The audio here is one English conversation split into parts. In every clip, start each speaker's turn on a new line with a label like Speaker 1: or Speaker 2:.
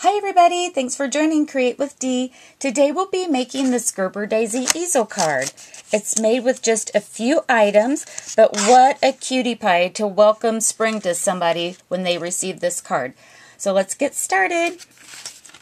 Speaker 1: Hi everybody, thanks for joining Create with Dee. Today we'll be making this Gerber Daisy Easel Card. It's made with just a few items, but what a cutie pie to welcome spring to somebody when they receive this card. So let's get started.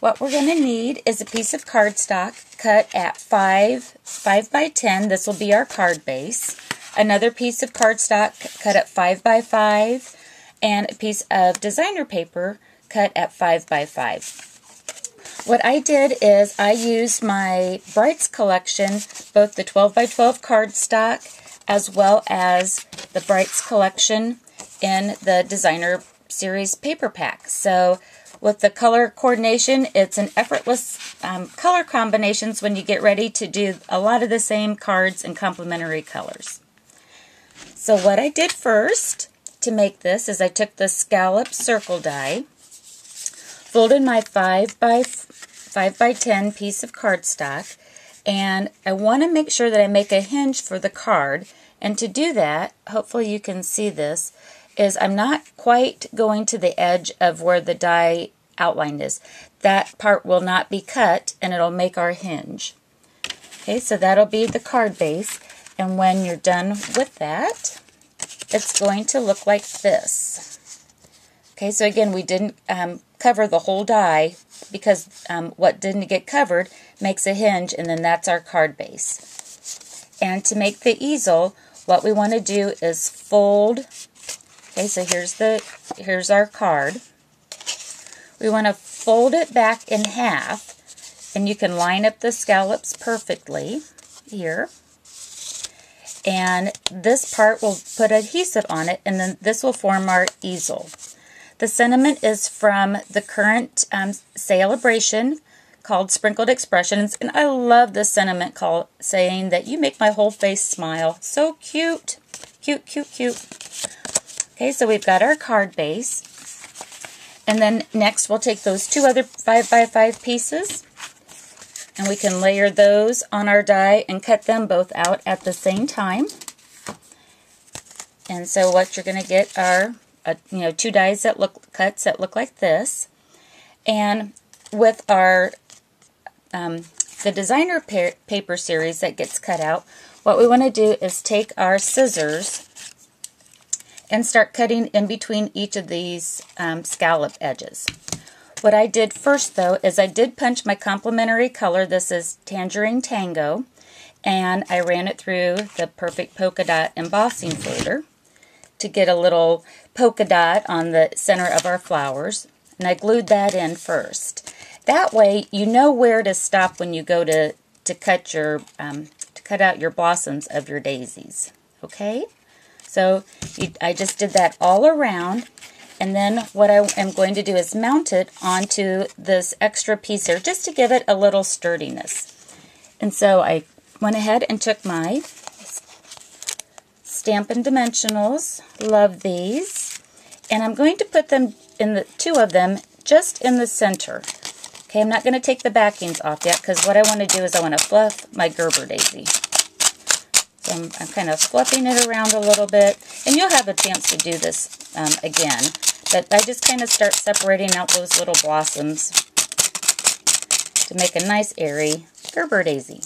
Speaker 1: What we're going to need is a piece of cardstock cut at 5 by 10. This will be our card base. Another piece of cardstock cut at 5 by 5, and a piece of designer paper cut at 5 by 5. What I did is I used my Brights collection, both the 12 by 12 cardstock as well as the Brights collection in the designer series paper pack. So with the color coordination, it's an effortless color combinations when you get ready to do a lot of the same cards in complementary colors. So what I did first to make this is I took the scallop circle die, folded my 5 by 10 piece of cardstock, and I want to make sure that I make a hinge for the card. And to do that, hopefully you can see this, is I'm not quite going to the edge of where the die outline is. That part will not be cut, and it'll make our hinge. Okay, so that'll be the card base, and when you're done with that, it's going to look like this. Okay, so again, we didn't cover the whole die because what didn't get covered makes a hinge, and then that's our card base. And to make the easel, what we want to do is fold. Okay, so here's our card. We want to fold it back in half, and you can line up the scallops perfectly here. And this part will put adhesive on it, and then this will form our easel. The sentiment is from the current celebration called Sprinkled Expressions, and I love the sentiment saying that you make my whole face smile. So cute. Cute, cute, cute. Okay, so we've got our card base. And then next we'll take those two other 5 by 5 pieces, and we can layer those on our die and cut them both out at the same time. And so what you're going to get are two dies that cuts that look like this. And with our the designer paper series that gets cut out, what we want to do is take our scissors and start cutting in between each of these scallop edges. What I did first, though, is I did punch my complementary color. This is Tangerine Tango, and I ran it through the Perfect Polka Dot embossing folder to get a little polka dot on the center of our flowers, and I glued that in first. That way, you know where to stop when you go to cut out your blossoms of your daisies. Okay, so I just did that all around. And then what I am going to do is mount it onto this extra piece here, just to give it a little sturdiness. And so I went ahead and took my Stampin' Dimensionals, love these, and I'm going to put them in the two of them just in the center. Okay, I'm not going to take the backings off yet, because what I want to do is I want to fluff my Gerber Daisy. So I'm kind of fluffing it around a little bit, and you'll have a chance to do this again. But I just kind of start separating out those little blossoms to make a nice airy Gerber Daisy.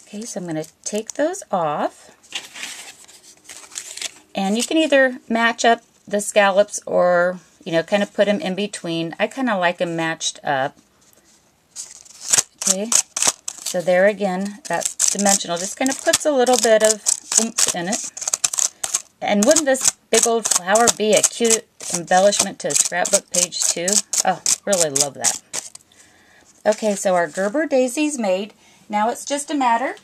Speaker 1: Okay, so I'm going to take those off. And you can either match up the scallops or, kind of put them in between. I kind of like them matched up. Okay, so there again, that's dimensional. Just kind of puts a little bit of oomph in it. And wouldn't this big old flower be a cute embellishment to a scrapbook page too? Oh, really love that. Okay, so our Gerber Daisy's made. Now it's just a matter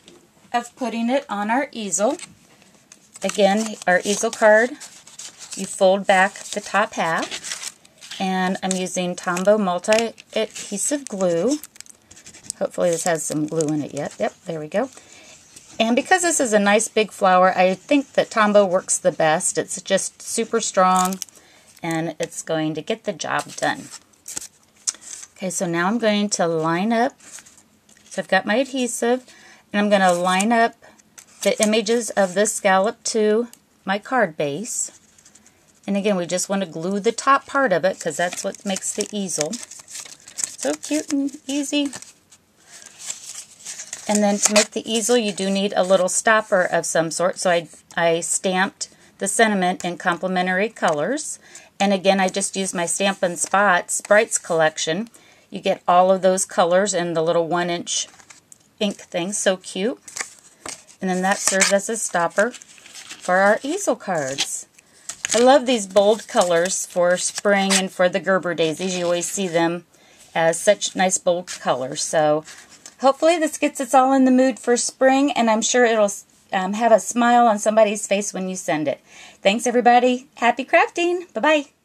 Speaker 1: of putting it on our easel. Again, our easel card, you fold back the top half, and I'm using Tombow multi-adhesive glue. Hopefully this has some glue in it yet. Yep, there we go. And because this is a nice big flower, I think that Tombow works the best. It's just super strong, and it's going to get the job done. Okay, so now I'm going to line up. So I've got my adhesive, and I'm going to line up the images of this scallop to my card base. And again, we just want to glue the top part of it because that's what makes the easel. So cute and easy. And then to make the easel, you do need a little stopper of some sort. So I stamped the sentiment in complementary colors. And again, I just used my Stampin' Sprites collection. You get all of those colors in the little 1-inch ink thing. So cute. And then that serves as a stopper for our easel cards. I love these bold colors for spring and for the Gerber daisies. You always see them as such nice bold colors. So hopefully this gets us all in the mood for spring, and I'm sure it'll have a smile on somebody's face when you send it. Thanks, everybody. Happy crafting. Bye-bye.